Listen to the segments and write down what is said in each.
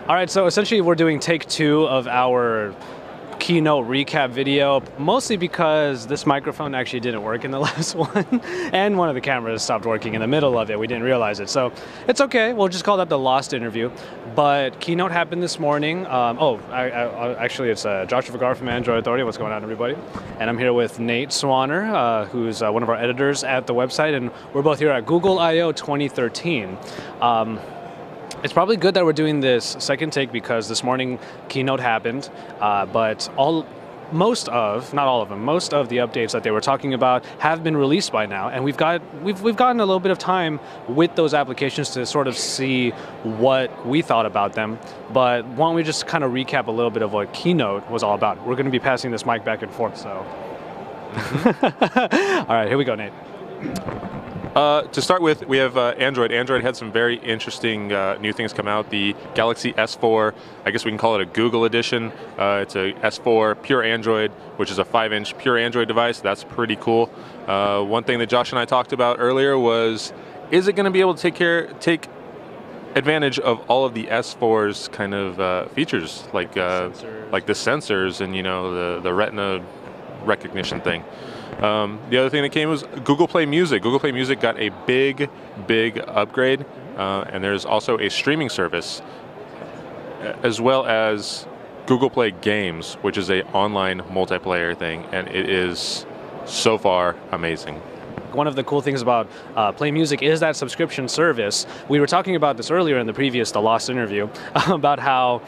All right, so essentially we're doing take two of our keynote recap video, mostly because this microphone actually didn't work in the last one, and one of the cameras stopped working in the middle of it. We didn't realize it, so it's okay. We'll just call that the lost interview. But keynote happened this morning. Actually, it's Joshua Vergara from Android Authority. What's going on, everybody? And I'm here with Nate Swanner, who's one of our editors at the website, and we're both here at Google I/O 2013. It's probably good that we're doing this second take because this morning keynote happened, but most of the updates that they were talking about have been released by now, and we've gotten a little bit of time with those applications to sort of see what we thought about them. But why don't we just kind of recap a little bit of what keynote was all about? We're going to be passing this mic back and forth, so. All right, here we go, Nate. To start with, we have Android. Android had some very interesting new things come out. The Galaxy S4, I guess we can call it a Google edition. It's a S4 pure Android, which is a 5-inch pure Android device. That's pretty cool. One thing that Josh and I talked about earlier was, is it going to be able to take advantage of all of the S4's kind of features, like the sensors and the Retina recognition thing. The other thing that came was Google Play Music. Google Play Music got a big upgrade, and there's also a streaming service, as well as Google Play Games, which is an online multiplayer thing, and it is so far amazing. One of the cool things about Play Music is that subscription service. We were talking about this earlier in the previous The Lost interview, about how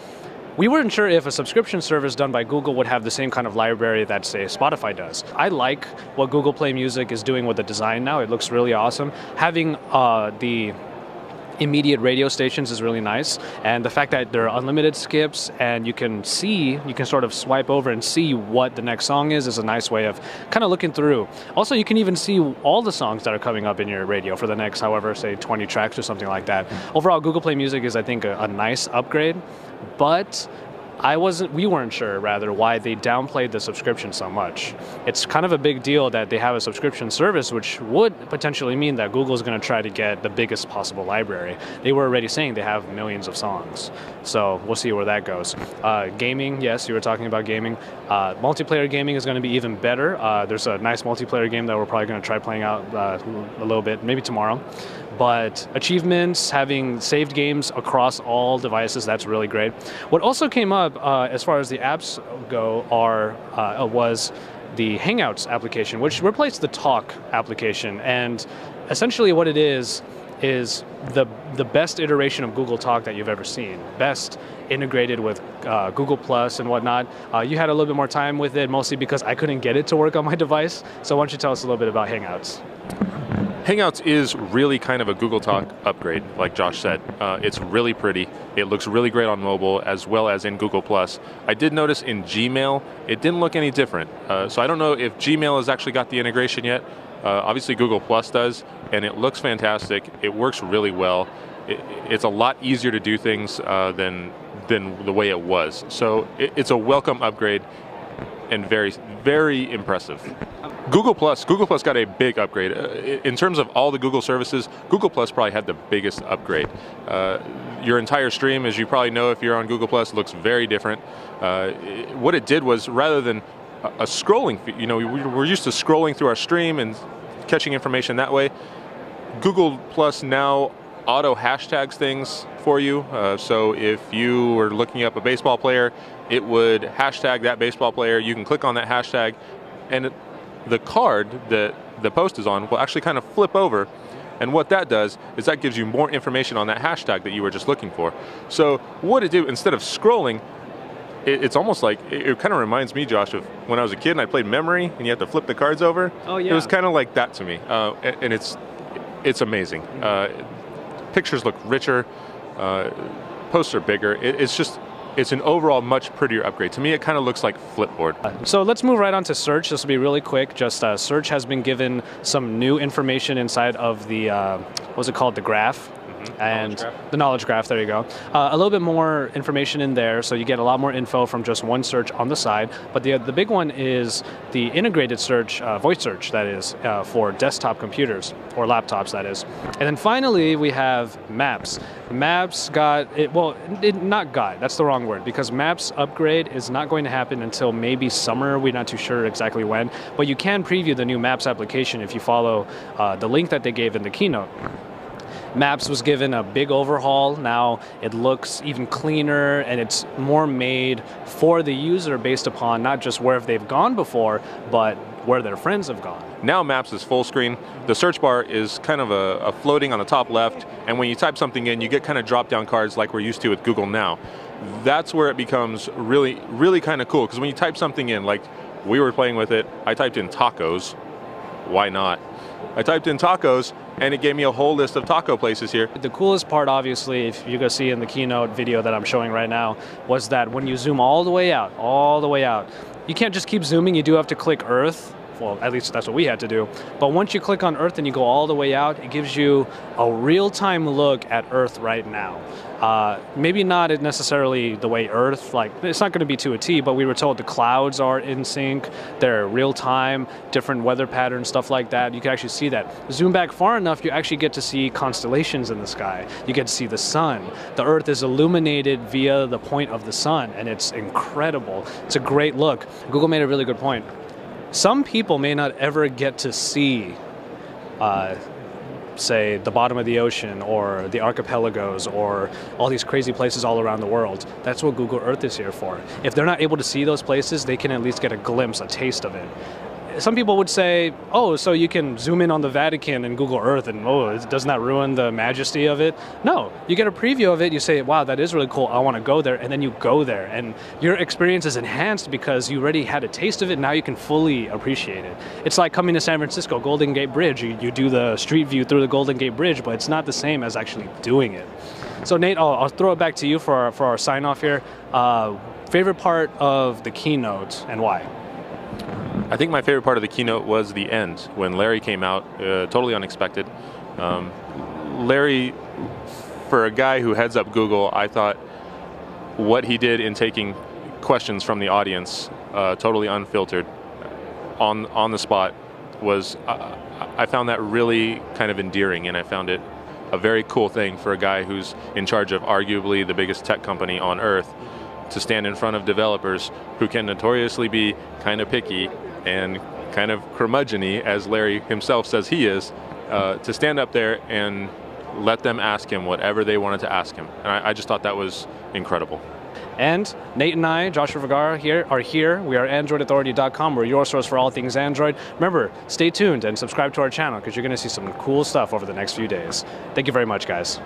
we weren't sure if a subscription service done by Google would have the same kind of library that, say, Spotify does. I like what Google Play Music is doing with the design now. It looks really awesome. Having the immediate radio stations is really nice, and the fact that there are unlimited skips and you can sort of swipe over and see what the next song is a nice way of kind of looking through. Also, you can even see all the songs that are coming up in your radio for the next, however, say 20 tracks or something like that. Overall, Google Play Music is, I think, a nice upgrade, but we weren't sure, rather, why they downplayed the subscription so much. It's kind of a big deal that they have a subscription service, which would potentially mean that Google's going to try to get the biggest possible library. They were already saying they have millions of songs, so we'll see where that goes. Gaming, yes, you were talking about gaming. Multiplayer gaming is going to be even better. There's a nice multiplayer game that we're probably going to try playing out a little bit, maybe tomorrow. But achievements, having saved games across all devices, that's really great. What also came up as far as the apps go was the Hangouts application, which replaced the Talk application. And essentially what it is the best iteration of Google Talk that you've ever seen. Best integrated with Google Plus and whatnot. You had a little bit more time with it, mostly because I couldn't get it to work on my device. So why don't you tell us a little bit about Hangouts? Hangouts is really kind of a Google Talk upgrade, like Josh said. It's really pretty. It looks really great on mobile as well as in Google+. I did notice in Gmail, it didn't look any different. So I don't know if Gmail has actually got the integration yet. Obviously Google+ does, and it looks fantastic. It works really well. It's a lot easier to do things than the way it was. So it's a welcome upgrade and very impressive. Google Plus got a big upgrade. In terms of all the Google services, Google Plus probably had the biggest upgrade. Your entire stream, as you probably know if you're on Google Plus, looks very different. What it did was, rather than a scrolling, we're used to scrolling through our stream and catching information that way. Google Plus now auto hashtags things for you. So if you were looking up a baseball player, it would hashtag that baseball player. You can click on that hashtag, and the card that the post is on will actually kind of flip over, and what that does is that gives you more information on that hashtag that you were just looking for. So what it do, instead of scrolling, it's almost like, it kind of reminds me, Josh, of when I was a kid and I played Memory and you have to flip the cards over. Oh yeah. It was kind of like that to me, and it's amazing. Pictures look richer, posts are bigger. It's an overall much prettier upgrade. To me, it kind of looks like Flipboard. So let's move right on to search. This will be really quick. Just search has been given some new information inside of the, what's it called, the graph. and Knowledge graph. the knowledge graph, there you go. A little bit more information in there, so you get a lot more info from just one search on the side. But the big one is the integrated search, voice search, that is, for desktop computers, or laptops, that is. And then finally, we have Maps. Maps that's the wrong word, because Maps upgrade is not going to happen until maybe summer. We're not too sure exactly when, but you can preview the new Maps application if you follow the link that they gave in the keynote. Maps was given a big overhaul. Now it looks even cleaner, and it's more made for the user based upon not just where they've gone before, but where their friends have gone. Now Maps is full screen. The search bar is kind of a floating on the top left, and when you type something in, you get kind of drop-down cards like we're used to with Google Now. That's where it becomes really, really kind of cool, because when you type something in, like we were playing with it, I typed in tacos. Why not? I typed in tacos, and it gave me a whole list of taco places here. The coolest part, obviously, if you go see in the keynote video that I'm showing right now, was that when you zoom all the way out, you can't just keep zooming, you do have to click Earth. Well, at least that's what we had to do. But once you click on Earth and you go all the way out, it gives you a real-time look at Earth right now. Maybe not necessarily the way Earth, like, it's not going to be to a T, but we were told the clouds are in sync, they're real-time, different weather patterns, stuff like that. You can actually see that. Zoom back far enough, you actually get to see constellations in the sky. You get to see the sun. The Earth is illuminated via the point of the sun, and it's incredible. It's a great look. Google made a really good point. Some people may not ever get to see, say, the bottom of the ocean or the archipelagos or all these crazy places all around the world. That's what Google Earth is here for. If they're not able to see those places, they can at least get a glimpse, a taste of it. Some people would say, oh, so you can zoom in on the Vatican in Google Earth and, oh, doesn't that ruin the majesty of it? No, you get a preview of it, you say, wow, that is really cool, I want to go there, and then you go there. And your experience is enhanced because you already had a taste of it, now you can fully appreciate it. It's like coming to San Francisco, Golden Gate Bridge. You do the street view through the Golden Gate Bridge, but it's not the same as actually doing it. So Nate, I'll throw it back to you for our sign-off here. Favorite part of the keynote and why? I think my favorite part of the keynote was the end, when Larry came out, totally unexpected. Larry, for a guy who heads up Google, I thought what he did in taking questions from the audience, totally unfiltered, on the spot, was, I found that really kind of endearing, and I found it a very cool thing for a guy who's in charge of arguably the biggest tech company on earth to stand in front of developers who can notoriously be kind of picky and kind of curmudgeon-y, as Larry himself says he is, to stand up there and let them ask him whatever they wanted to ask him. And I just thought that was incredible. And Nate and I, Joshua Vergara, are here. We are AndroidAuthority.com. We're your source for all things Android. Remember, stay tuned and subscribe to our channel because you're going to see some cool stuff over the next few days. Thank you very much, guys.